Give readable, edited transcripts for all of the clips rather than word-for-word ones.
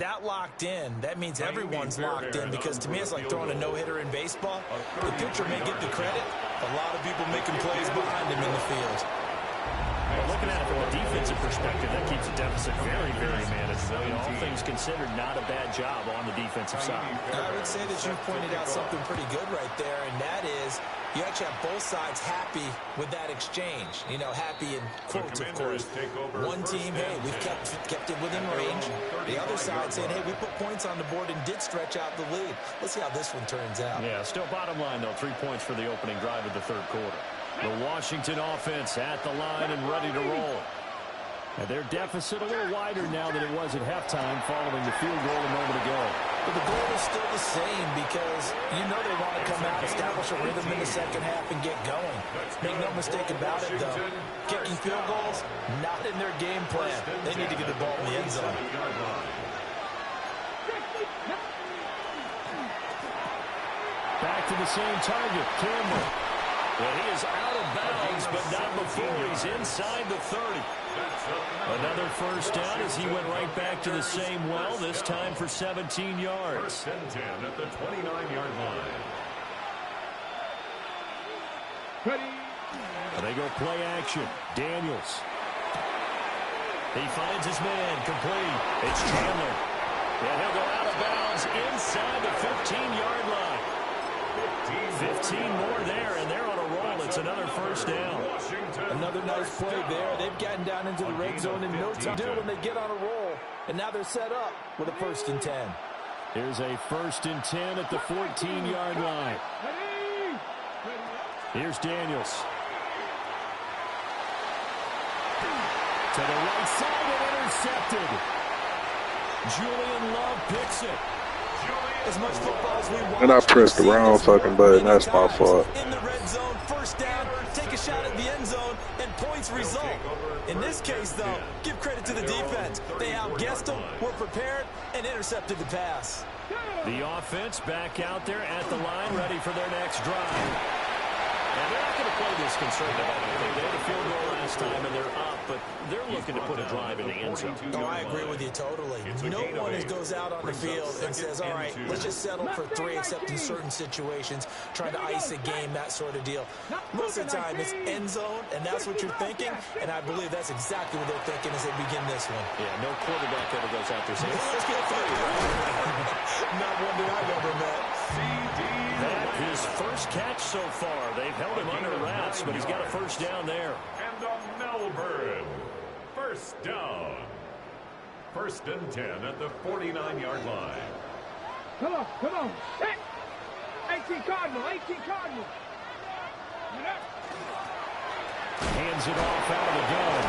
that locked in, that means everyone's locked in, because to me it's like throwing a no-hitter in baseball. The pitcher may get the credit, a lot of people making plays behind him in the field. Well, looking at it from a defensive perspective, that keeps the deficit very, very manageable. All things considered, not a bad job on the defensive side. I would say that you pointed out something pretty good right there, and that is you actually have both sides happy with that exchange. You know, happy in quotes, of course. One team, hey, we've kept it within range. The other side saying, hey, we put points on the board and did stretch out the lead. Let's see how this one turns out. Yeah, still bottom line, though, 3 points for the opening drive of the third quarter. The Washington offense at the line and ready to roll. And their deficit a little wider now than it was at halftime following the field goal a moment ago. But the goal is still the same, because you know they want to come out, establish a rhythm in the second half, and get going. Make no mistake about it, though. Kicking field goals, not in their game plan. They need to get the ball in the end zone. Back to the same target, Campbell. Well, he is out of bounds, but not before he's inside the 30. Another first down as he went right back to the same well, this time for 17 yards. 10 at the 29-yard line. They go play action. Daniels. He finds his man, complete. It's Chandler. And he'll go out of bounds inside the 15-yard line. 15 more there, and they're on a roll. It's another first down. Another nice play there. They've gotten down into the red zone in no time when they get on a roll. And now they're set up with a 1st and 10. Here's a 1st and 10 at the 14-yard line. Here's Daniels. To the right side and intercepted. Julian Love picks it. As much football as we want. And I pressed the wrong fucking button. That's my fault. In the red zone, first down, take a shot at the end zone, and points result. In this case, though, give credit to the defense. They outguessed them, were prepared, and intercepted the pass. The offense back out there at the line, ready for their next drive. And they're not going to play this conservative. They had a field goal last time, and they're up, but they're looking to put a drive in the end zone. Oh, I agree with you totally. No one goes out on the field and says, all right, let's just settle for 3, except in certain situations, trying to ice a game, that sort of deal. Most of the time, it's end zone, and that's what you're thinking, and I believe that's exactly what they're thinking as they begin this one. Yeah, no quarterback ever goes out there saying, let's get 3. Not one that I've ever met. That his first catch so far. They've held him under wraps, but he's got a first down there. And a Melbourne first down. 1st and 10 at the 49-yard line. Come on. 18 Cardinal. Hands it off out of the gun.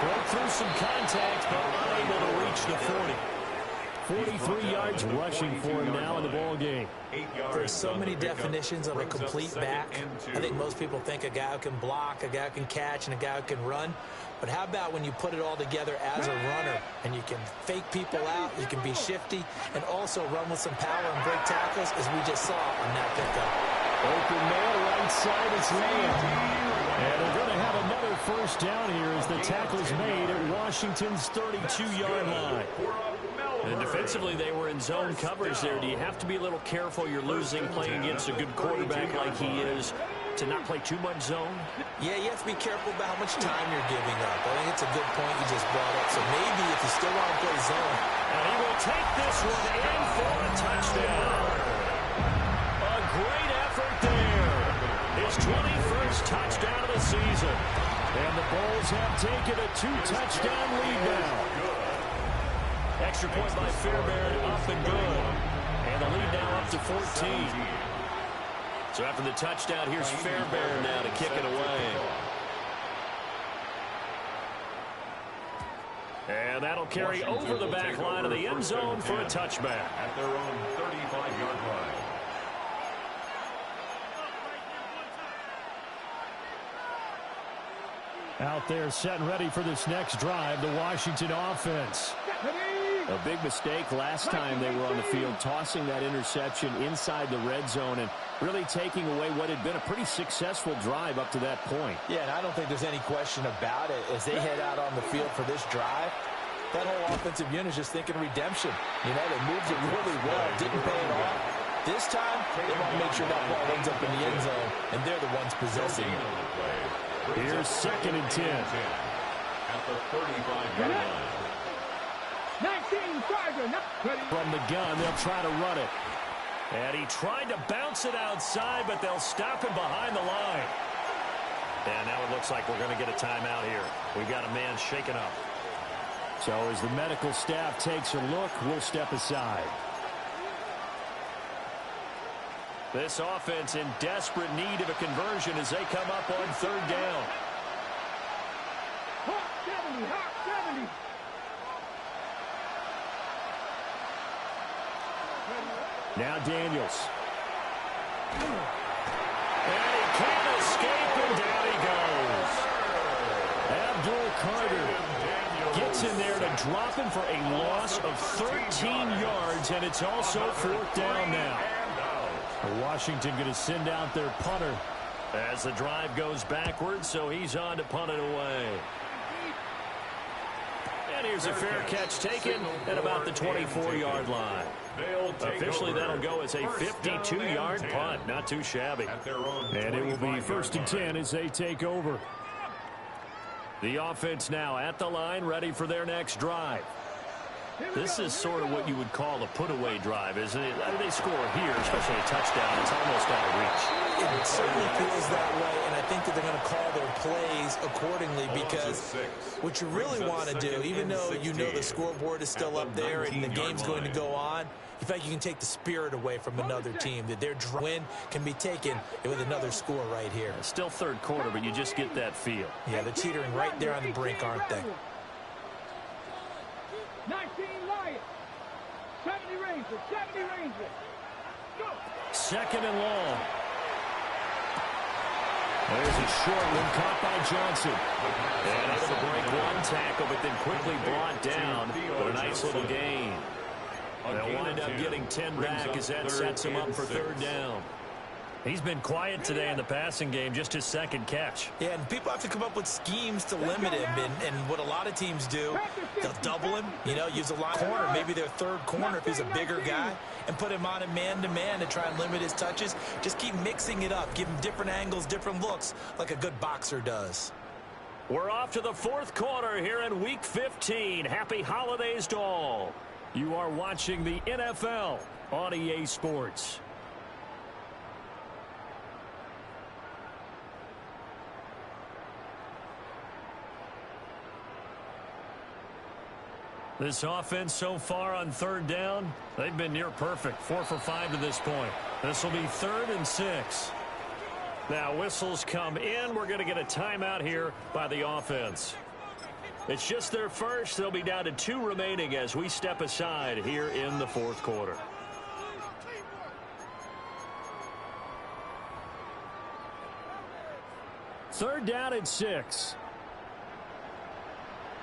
Broke through some contact, but unable to reach the 40. 43 yards rushing for him now in the ball game. There's so many definitions of a complete back. I think most people think a guy who can block, a guy who can catch, and a guy who can run. But how about when you put it all together as a runner, and you can fake people out, you can be shifty, and also run with some power and break tackles, as we just saw on that pickup. Open man, right side, it's Lamb. And they're going to have another first down here as the tackle's made at Washington's 32-yard line. And defensively, they were in zone coverage there. Do you have to be a little careful? You're losing playing against a good quarterback like he is to not play too much zone? Yeah, you have to be careful about how much time you're giving up. I think it's a good point you just brought up. So maybe if you still want to play zone. And he will take this one in for a touchdown. A great effort there. His 21st touchdown of the season. And the Bulls have taken a 2-touchdown lead now. Extra point by Fairbairn, up and good. And the lead now up to 14. So after the touchdown, here's Fairbairn now to kick it away. And that'll carry over the back line of the end zone for a touchback. At their own 35-yard line. Out there set and ready for this next drive, the Washington offense. A big mistake last time they were on the field, tossing that interception inside the red zone and really taking away what had been a pretty successful drive up to that point. Yeah, and I don't think there's any question about it. As they head out on the field for this drive, that whole offensive unit is just thinking redemption. You know, they moved it really well, didn't pay it off. This time, they want to make sure that ball ends up in the end zone, and they're the ones possessing it. Here's 2nd and 10. At the 35-yard line. 19 Charger. From the gun, they'll try to run it. And he tried to bounce it outside, but they'll stop him behind the line. And now it looks like we're going to get a timeout here. We've got a man shaken up. So as the medical staff takes a look, we'll step aside. This offense in desperate need of a conversion as they come up on 3rd down. Hot 70. Now Daniels. And he can't escape, and down he goes. Abdul Carter gets in there to drop him for a loss of 13 yards, and it's also 4th down now. Washington going to send out their punter as the drive goes backwards, so he's on to punt it away. And here's a fair catch taken at about the 24-yard line. Officially, that'll go as a 52-yard punt. Not too shabby. And it will be 1st and 10 as they take over. The offense now at the line, ready for their next drive. This is sort of what you would call a put-away drive, isn't it? I mean, they score here, especially a touchdown. It's almost out of reach. It certainly feels that way, and I think that they're going to call their plays accordingly because what you really want to do, even though you know the scoreboard is still up there and the game's going to go on, in fact, you can take the spirit away from another team, that their win can be taken with another score right here. It's still 3rd quarter, but you just get that feel. Yeah, they're teetering right there on the brink, aren't they? 19 Lions. 70 Rangers. Go. 2nd and long. There's a short one caught by Johnson. And able to break one tackle, but then quickly brought down. But a nice little gain. They'll wind up getting 10 back as that sets him up for 3rd down. He's been quiet today in the passing game, just his 2nd catch. Yeah, and people have to come up with schemes to limit him. And what a lot of teams do, they'll double him, you know, use a line corner, maybe their 3rd corner if he's a bigger guy, and put him on a man-to-man to try and limit his touches. Just keep mixing it up, give him different angles, different looks, like a good boxer does. We're off to the 4th quarter here in Week 15. Happy holidays to all. You are watching the NFL on EA Sports. This offense so far on 3rd down, they've been near perfect. 4 for 5 to this point. This will be 3rd and 6. Now whistles come in. We're going to get a timeout here by the offense. It's just their first. They'll be down to 2 remaining as we step aside here in the 4th quarter. Third down and 6.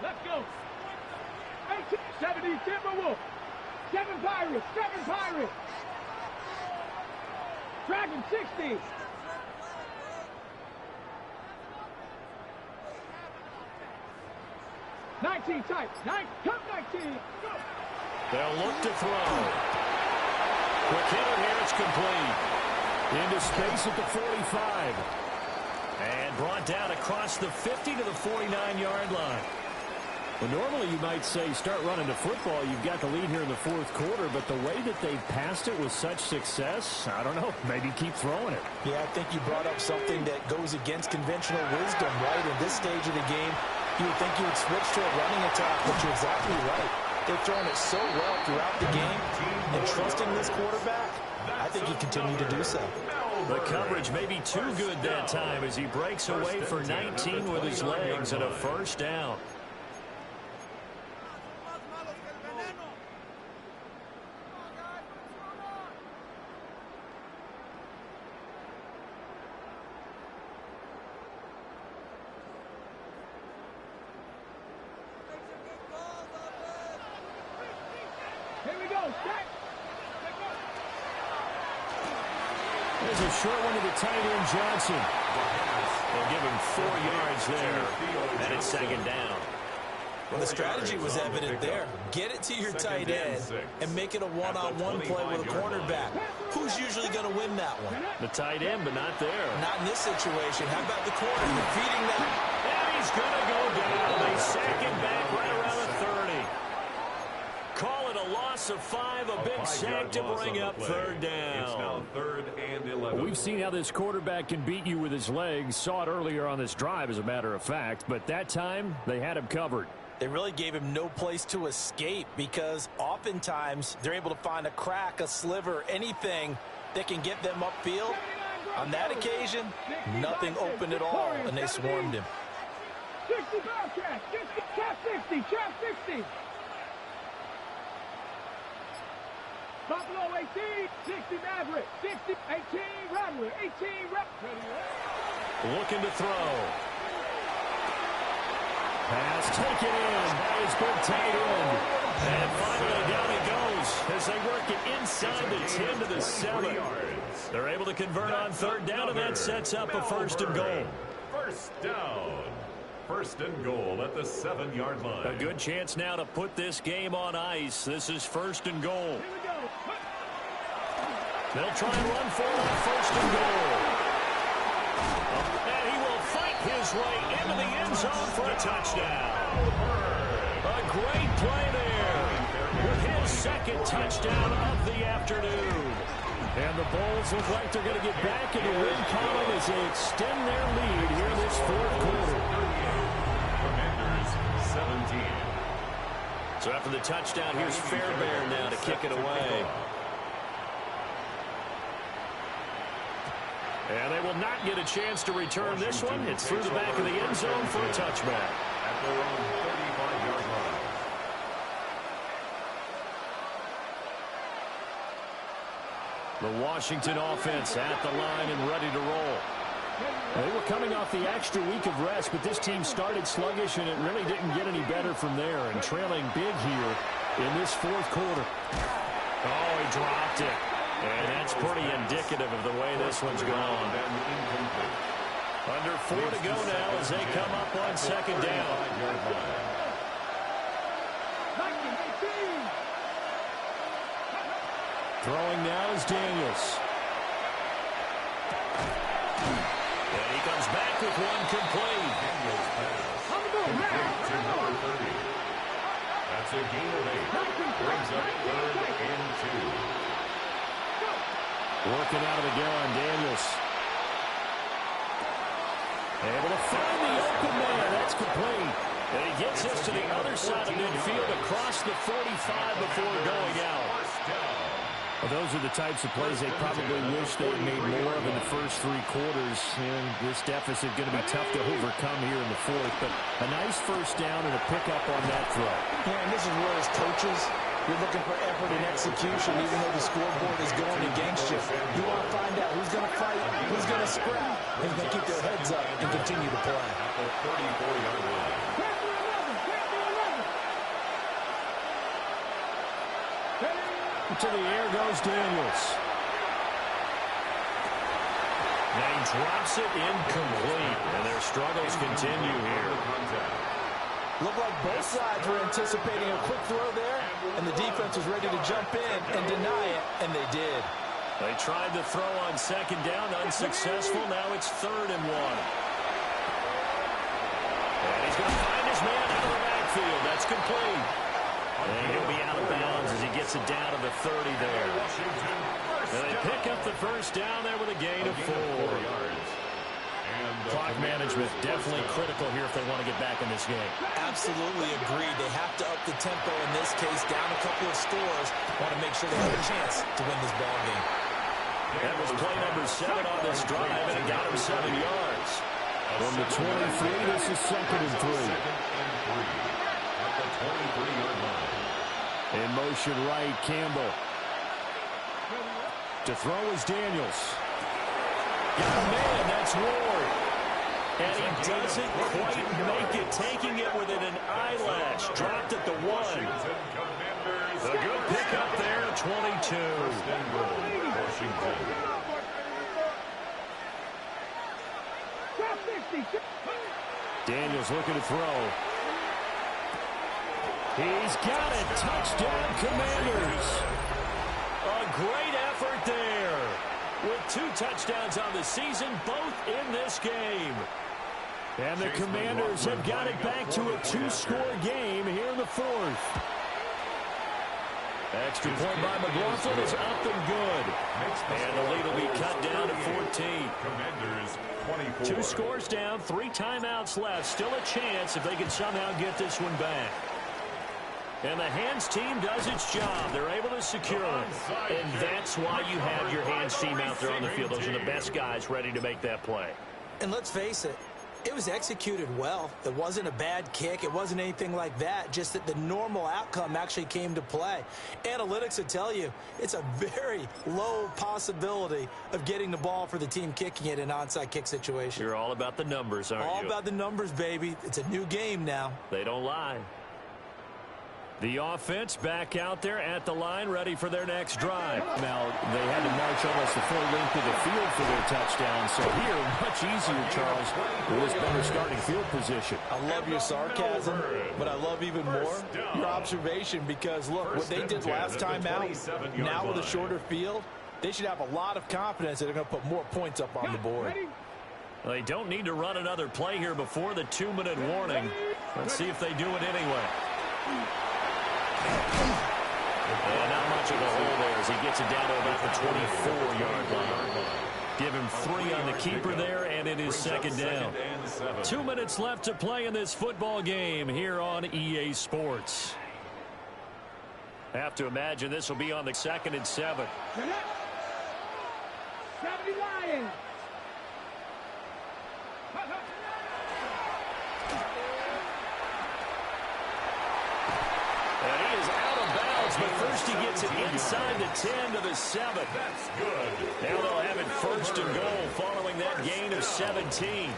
Let's go. 70 Timberwolves. 7 Pirates. Dragon 60. Tight. 19. Go. They'll look to throw. Quick hitter here. It's complete. Into space at the 45. And brought down across the 50 to the 49-yard line. Well, normally you might say start running the football. You've got the lead here in the 4th quarter, but the way that they passed it with such success, I don't know, maybe keep throwing it. Yeah, I think you brought up something that goes against conventional wisdom, right? In this stage of the game, you would think you would switch to a running attack, but you're exactly right. They've thrown it so well throughout the game, and trusting this quarterback, I think he continued to do so. The coverage may be too good that time as he breaks away for 19 with his legs and a 1st down. There's a short one to the tight end, Johnson. They'll give him 4 yards there, and it's 2nd down. Well, the strategy was evident there. Get it to your tight end and make it a one-on-one play with a cornerback. Who's usually going to win that one? The tight end, but not there. Not in this situation. How about the corner? Defeating that. And he's going to go down. They sack him back right around the 30. Call it a loss of 5, a big sack to bring up third down. It's now 3rd and 11. We've seen how this quarterback can beat you with his legs. Saw it earlier on this drive, as a matter of fact. But that time, they had him covered. They really gave him no place to escape because oftentimes they're able to find a crack, a sliver, anything that can get them upfield. On that occasion, nothing open at all, and they swarmed him. 60 Bobcat, 60, trap 60, trap 60. Buffalo 18, 60 Maverick, 60, 18 Rattler, 18 Rattler. Looking to throw. Pass taken in by his big tight end. And finally down he goes as they work it inside the 10 to the 7. They're able to convert on third down, and that sets up a 1st and goal. First down. 1st and goal at the 7-yard line. A good chance now to put this game on ice. This is 1st and goal. They'll try and run for it on 1st and goal. And he will fight his way into the end zone for a touchdown. A great play there with his 2nd touchdown of the afternoon. And the Bulls look like they're going to get back in the win column as they extend their lead here in this 4th quarter. Commanders 17. So after the touchdown, here's Fairbairn now to kick it away. And they will not get a chance to return this one. It's through the back of the end zone for a touchback. At their own 35-yard line. The Washington offense at the line and ready to roll. They were coming off the extra week of rest, but this team started sluggish, and it really didn't get any better from there. And trailing big here in this 4th quarter. Oh, he dropped it. And that's pretty indicative of the way this one's gone. Under 4 to go now as they come up on 2nd down. Throwing now is Daniels. And he comes back with one complete. To number 30. That's a gain of 8. Brings up 3rd and 2. Working out of the gun, Daniels. Able to find the open man. That's complete. And he gets us to the other side of midfield across the 45 before going out. Well, those are the types of plays they probably wish they had made more of in the first 3 quarters. And this deficit going to be tough to overcome here in the 4th. But a nice first down and a pickup on that throw. Yeah, and this is where as coaches, you're looking for effort and execution, even though the scoreboard is going against you. You want to find out who's going to fight, who's going to scrap, who's going to keep their heads up and continue to play. At the 34-yard line. To the air goes Daniels. Now he drops it incomplete, and their struggles continue here. Looked like both sides were anticipating a quick throw there, and the defense was ready to jump in and deny it, and they did. They tried to throw on 2nd down, unsuccessful. Now it's 3rd and 1. And he's going to find his man out of the backfield. That's complete. And he'll be out of bounds as he gets it down to the 30 there. And they pick up the first down there with a gain of 4. Clock management definitely critical here if they want to get back in this game. Absolutely agreed. They have to up the tempo in this case, down a couple of scores. Want to make sure they have a chance to win this ball game. That was play number 7 on this drive, and it got him 7 yards. From the 23, this is 2nd and 3. At the 23-yard line. In motion right, Campbell. To throw is Daniels. Got a man, that's Ward. And he doesn't quite make it, taking it within an eyelash. Dropped at the 1. A good pickup there, 22. Daniels looking to throw. He's got it. Touchdown, Commanders. A great effort there. With 2 touchdowns on the season, both in this game. And the Commanders have got it back to a 2-score game here in the 4th. Extra point by McLaughlin is up and good. And the lead will be cut down to 14. Commanders 24. 2 scores down, 3 timeouts left. Still a chance if they can somehow get this one back. And the hands team does its job. They're able to secure it. And that's why you have your hands team out there on the field. Those are the best guys ready to make that play. And let's face it, it was executed well. It wasn't a bad kick. It wasn't anything like that. Just that the normal outcome actually came to play. Analytics will tell you it's a very low possibility of getting the ball for the team kicking it in an onside kick situation. You're all about the numbers, aren't you? All about the numbers, baby. It's a new game now. They don't lie. The offense back out there at the line, ready for their next drive. Now, they had to march almost the full length of the field for their touchdown. So here, much easier, Charles, with this better starting field position. I love your sarcasm, but I love even more your observation because, look, what they did last time out, now with a shorter field, they should have a lot of confidence that they're going to put more points up on the board. Well, they don't need to run another play here before the 2-minute warning. Let's see if they do it anyway. And not much of a hole there as he gets it down to about the 24-yard line. Give him 3 on the keeper there, and it is second down. 2 minutes left to play in this football game here on EA Sports. Have to imagine this will be on the 2nd and 7. 70 Lions. And he is out of bounds, but first he gets it inside the 10 to the 7. That's good. Now they'll have it 1st and goal following that gain of 17.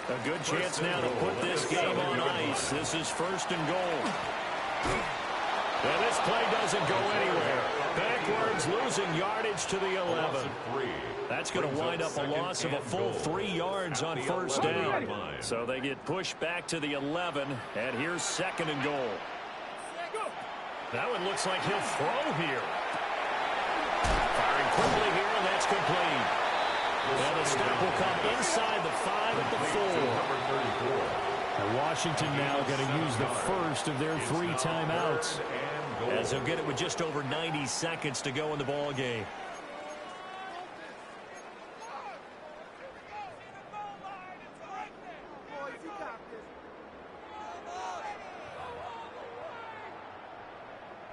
A good chance now to put this game on ice. This is 1st and goal. And this play doesn't go anywhere. Backwards, losing yardage to the 11. That's going to wind up a loss of a full 3 yards on 1st down. So they get pushed back to the 11, and here's 2nd and goal. Now it looks like he'll throw here. Firing quickly here, and that's complete. And the snap will come inside the 5 at the 4. And Washington now going to use the first of their 3 timeouts, as they'll get it with just over 90 seconds to go in the ball game.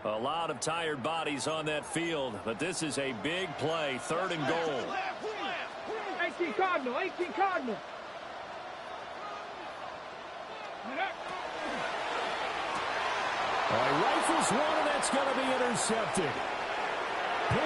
A lot of tired bodies on that field, but this is a big play. 3rd and goal. 18 Cardinal, 18 Cardinal. All right, rifles one, and that's going to be intercepted. Pick